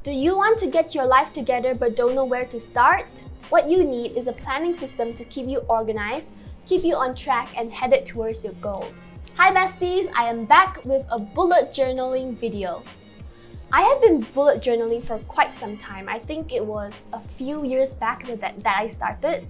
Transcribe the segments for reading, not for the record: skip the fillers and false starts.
Do you want to get your life together but don't know where to start? What you need is a planning system to keep you organized, keep you on track, and headed towards your goals. Hi besties, I am back with a bullet journaling video. I have been bullet journaling for quite some time. I think it was a few years back that I started.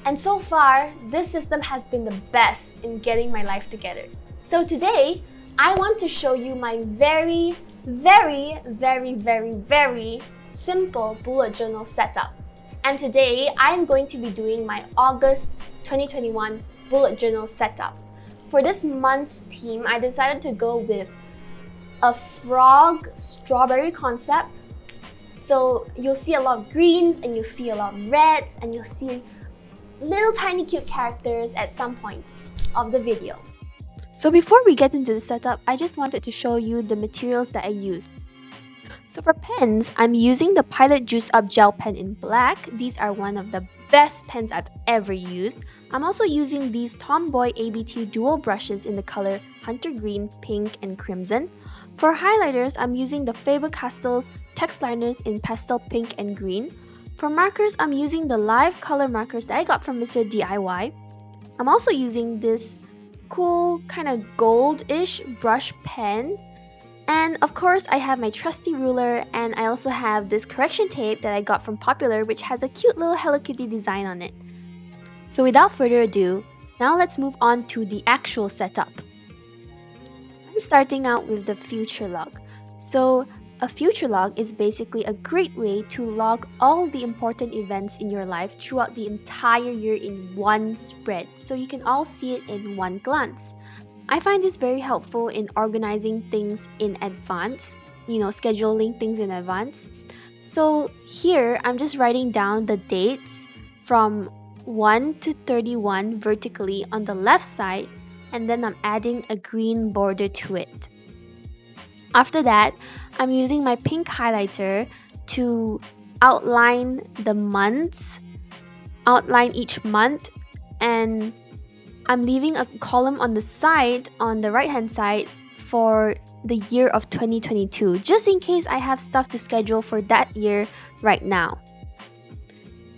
And so far, this system has been the best in getting my life together. So today, I want to show you my very simple bullet journal setup. And today, I am going to be doing my August 2021 bullet journal setup. For this month's theme, I decided to go with a frog strawberry concept. So you'll see a lot of greens and you'll see a lot of reds and you'll see little tiny cute characters at some point of the video. So before we get into the setup, I just wanted to show you the materials that I used. So for pens, I'm using the Pilot Juice Up Gel Pen in black. These are one of the best pens I've ever used. I'm also using these Tomboy ABT dual brushes in the color Hunter Green, Pink, and Crimson. For highlighters, I'm using the Faber-Castell's text liners in pastel pink and green. For markers, I'm using the live color markers that I got from Mr. DIY. I'm also using this cool kind of gold-ish brush pen. And of course, I have my trusty ruler, and I also have this correction tape that I got from Popular, which has a cute little Hello Kitty design on it. So without further ado, now let's move on to the actual setup. I'm starting out with the future log. So a future log is basically a great way to log all the important events in your life throughout the entire year in one spread, so you can all see it in one glance. I find this very helpful in organizing things in advance, scheduling things in advance. So here, I'm just writing down the dates from 1 to 31 vertically on the left side, and then I'm adding a green border to it. After that, I'm using my pink highlighter to outline the months, outline each month, and I'm leaving a column on the side, on the right hand side, for the year of 2022, just in case I have stuff to schedule for that year right now.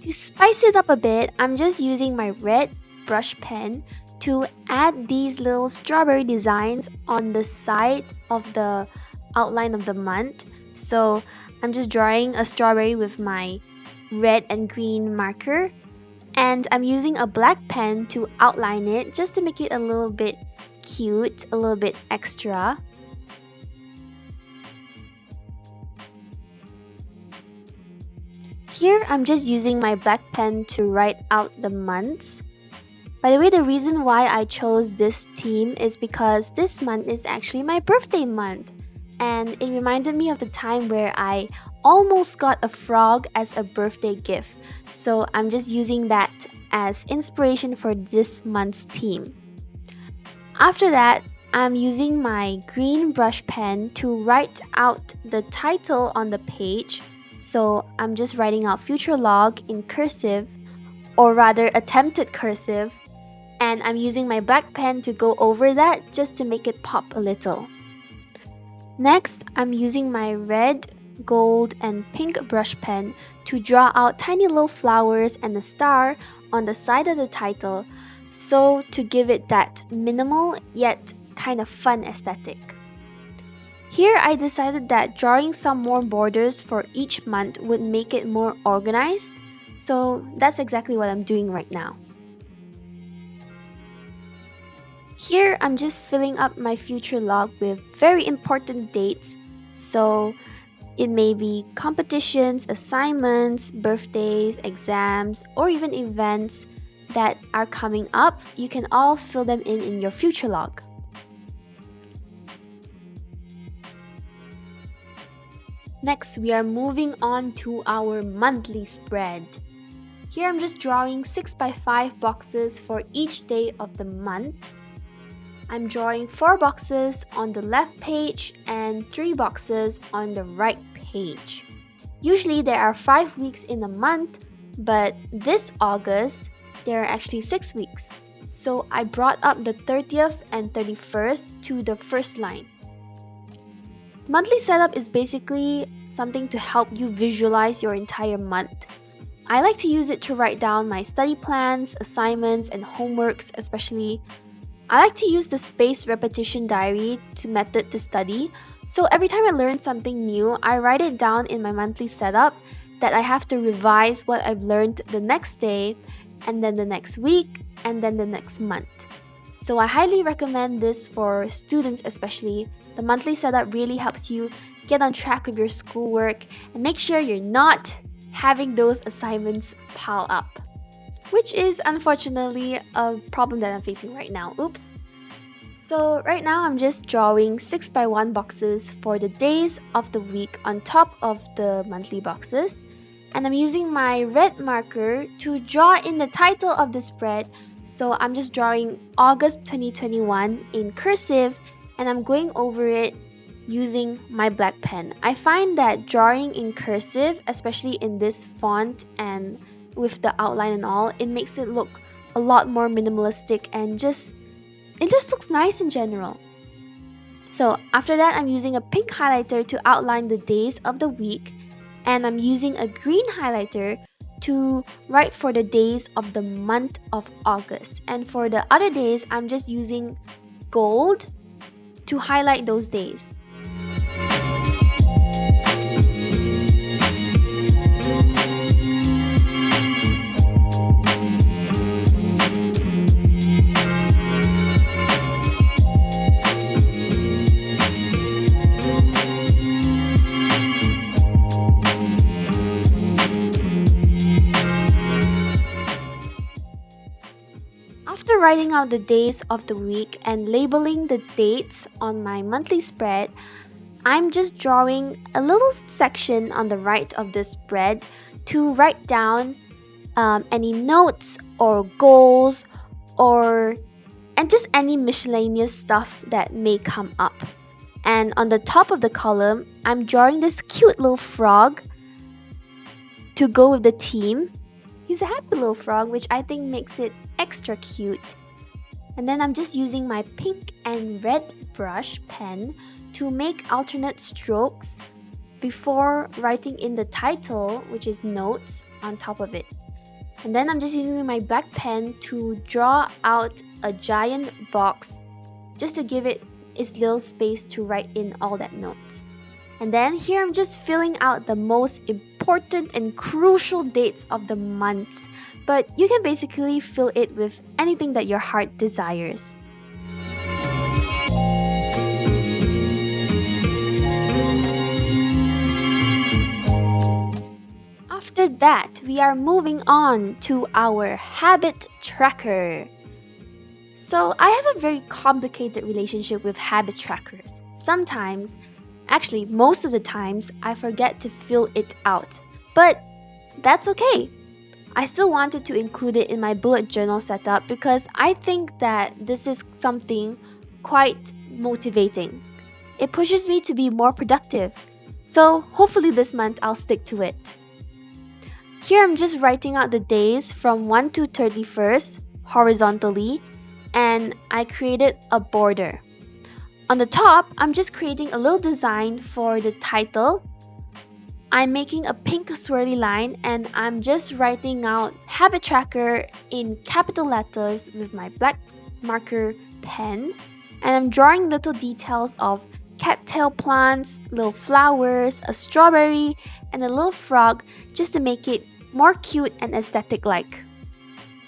To spice it up a bit, I'm just using my red brush pen to add these little strawberry designs on the side of the outline of the month. So I'm just drawing a strawberry with my red and green marker, and I'm using a black pen to outline it just to make it a little bit cute, a little bit extra. Here I'm just using my black pen to write out the months. By the way, the reason why I chose this theme is because this month is actually my birthday month. And it reminded me of the time where I almost got a frog as a birthday gift. So I'm just using that as inspiration for this month's theme. After that, I'm using my green brush pen to write out the title on the page. So I'm just writing out future log in cursive, or rather attempted cursive. And I'm using my black pen to go over that just to make it pop a little. Next, I'm using my red, gold, and pink brush pen to draw out tiny little flowers and a star on the side of the title, so to give it that minimal yet kind of fun aesthetic. Here, I decided that drawing some more borders for each month would make it more organized, so that's exactly what I'm doing right now. Here, I'm just filling up my future log with very important dates, so it may be competitions, assignments, birthdays, exams, or even events that are coming up. You can all fill them in your future log. Next, we are moving on to our monthly spread. Here, I'm just drawing 6x5 boxes for each day of the month. I'm drawing 4 boxes on the left page and 3 boxes on the right page. Usually there are 5 weeks in a month, but this August there are actually 6 weeks. So I brought up the 30th and 31st to the first line. Monthly setup is basically something to help you visualize your entire month. I like to use it to write down my study plans, assignments, and homeworks especially. I like to use the spaced repetition diary method to study. So every time I learn something new, I write it down in my monthly setup that I have to revise what I've learned the next day, and then the next week, and then the next month. So I highly recommend this for students especially. The monthly setup really helps you get on track with your schoolwork and make sure you're not having those assignments pile up, which is unfortunately a problem that I'm facing right now. Oops. So right now I'm just drawing 6x1 boxes for the days of the week on top of the monthly boxes. And I'm using my red marker to draw in the title of the spread. So I'm just drawing August 2021 in cursive, and I'm going over it using my black pen. I find that drawing in cursive, especially in this font and with the outline and all, it makes it look a lot more minimalistic and it just looks nice in general. So after that, I'm using a pink highlighter to outline the days of the week, and I'm using a green highlighter to write for the days of the month of August. And for the other days, I'm just using gold to highlight those days. After writing out the days of the week and labeling the dates on my monthly spread, I'm just drawing a little section on the right of this spread to write down any notes or goals and just any miscellaneous stuff that may come up. And on the top of the column, I'm drawing this cute little frog to go with the theme. He's a happy little frog, which I think makes it extra cute. And then I'm just using my pink and red brush pen to make alternate strokes before writing in the title, which is notes, on top of it. And then I'm just using my black pen to draw out a giant box just to give it its little space to write in all that notes. And then here I'm just filling out the most important and crucial dates of the months, but you can basically fill it with anything that your heart desires. After that, we are moving on to our habit tracker. So I have a very complicated relationship with habit trackers. Sometimes, actually most of the times, I forget to fill it out. But that's okay. I still wanted to include it in my bullet journal setup because I think that this is something quite motivating. It pushes me to be more productive. So hopefully this month I'll stick to it. Here I'm just writing out the days from 1 to 31st horizontally, and I created a border. On the top, I'm just creating a little design for the title. I'm making a pink swirly line, and I'm just writing out habit tracker in capital letters with my black marker pen, and I'm drawing little details of cattail plants, little flowers, a strawberry, and a little frog just to make it more cute and aesthetic like.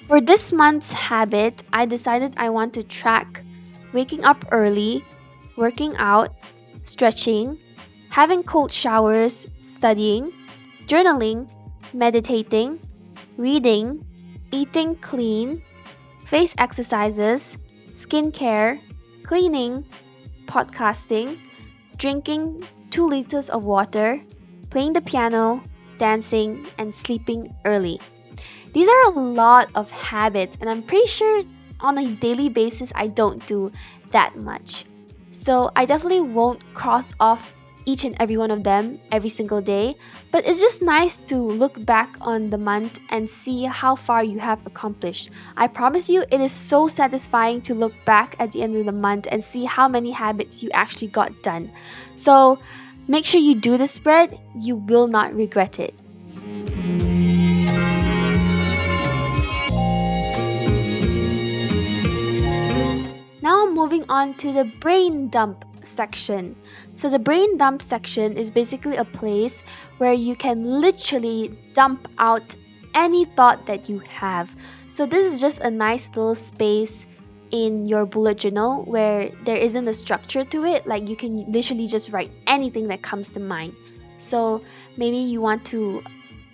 For this month's habit, I decided I want to track waking up early, working out, stretching, having cold showers, studying, journaling, meditating, reading, eating clean, face exercises, skincare, cleaning, podcasting, drinking 2 liters of water, playing the piano, dancing, and sleeping early. These are a lot of habits, and I'm pretty sure on a daily basis I don't do that much. So I definitely won't cross off each and every one of them every single day, but it's just nice to look back on the month and see how far you have accomplished. I promise you, it is so satisfying to look back at the end of the month and see how many habits you actually got done. So Make sure you do the spread, you will not regret it. Now moving on to the brain dump section. So the brain dump section is basically a place where you can literally dump out any thought that you have. So this is just a nice little space in your bullet journal where there isn't a structure to it. Like you can literally just write anything that comes to mind. So maybe you want to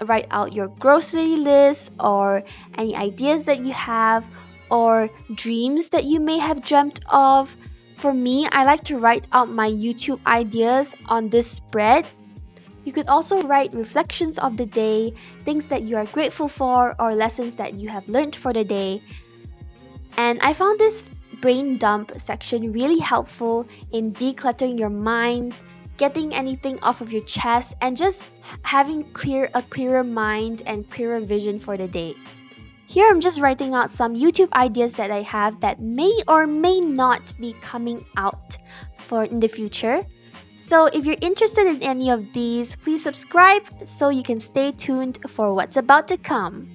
write out your grocery list or any ideas that you have or dreams that you may have dreamt of. For me, I like to write out my YouTube ideas on this spread. You could also write reflections of the day, things that you are grateful for, or lessons that you have learned for the day. And I found this brain dump section really helpful in decluttering your mind, getting anything off of your chest, and just having a clearer mind and clearer vision for the day. Here I'm just writing out some YouTube ideas that I have that may or may not be coming out in the future. So if you're interested in any of these, please subscribe so you can stay tuned for what's about to come.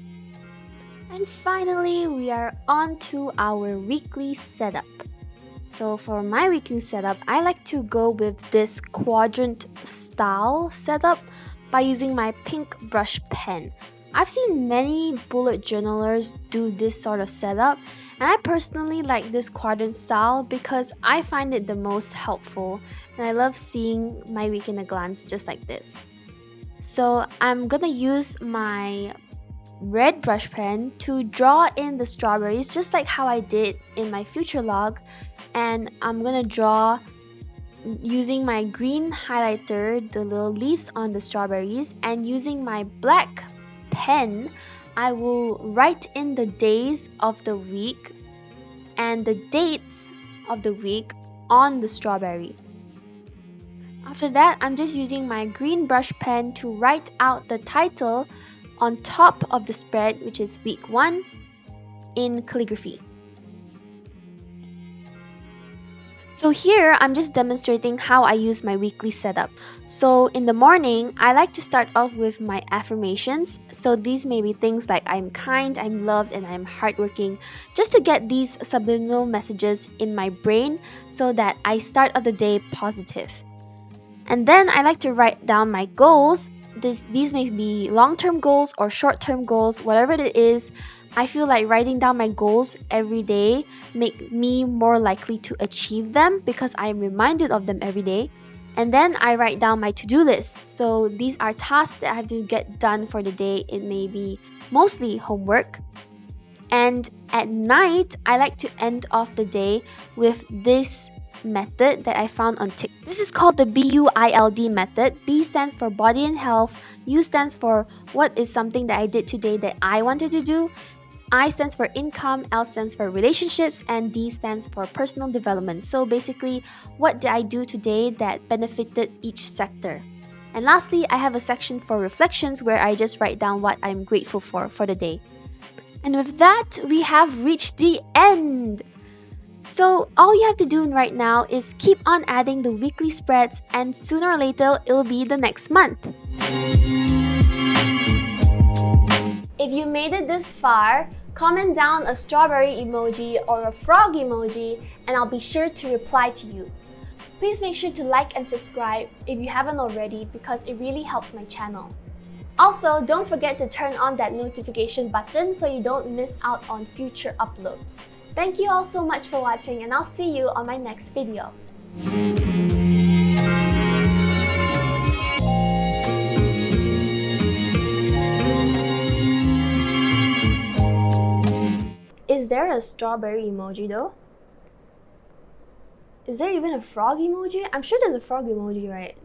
And finally, we are on to our weekly setup. So for my weekly setup, I like to go with this quadrant style setup by using my pink brush pen. I've seen many bullet journalers do this sort of setup, and I personally like this quadrant style because I find it the most helpful, and I love seeing my week in a glance just like this. So I'm gonna use my red brush pen to draw in the strawberries just like how I did in my future log, and I'm gonna draw using my green highlighter the little leaves on the strawberries, and using my black pen I will write in the days of the week and the dates of the week on the strawberry. After that, I'm just using my green brush pen to write out the title on top of the spread, which is week 1, in calligraphy. So here, I'm just demonstrating how I use my weekly setup. So in the morning, I like to start off with my affirmations. So these may be things like I'm kind, I'm loved, and I'm hardworking, just to get these subliminal messages in my brain so that I start off the day positive. And then I like to write down my goals. These may be long-term goals or short-term goals, whatever it is. I feel like writing down my goals every day make me more likely to achieve them because I am reminded of them every day. And then I write down my to-do list. So these are tasks that I have to get done for the day. It may be mostly homework. And at night, I like to end off the day with this method that I found on TikTok. This is called the BUILD method. B stands for body and health. U stands for what is something that I did today that I wanted to do. I stands for income, L stands for relationships, and D stands for personal development. So basically, what did I do today that benefited each sector? And lastly, I have a section for reflections where I just write down what I'm grateful for the day. And with that, we have reached the end. So all you have to do right now is keep on adding the weekly spreads, and sooner or later, it'll be the next month. If you made it this far, comment down a strawberry emoji or a frog emoji, and I'll be sure to reply to you. Please make sure to like and subscribe if you haven't already because it really helps my channel. Also, don't forget to turn on that notification button so you don't miss out on future uploads. Thank you all so much for watching, and I'll see you on my next video. Is there a strawberry emoji though? Is there even a frog emoji? I'm sure there's a frog emoji, right?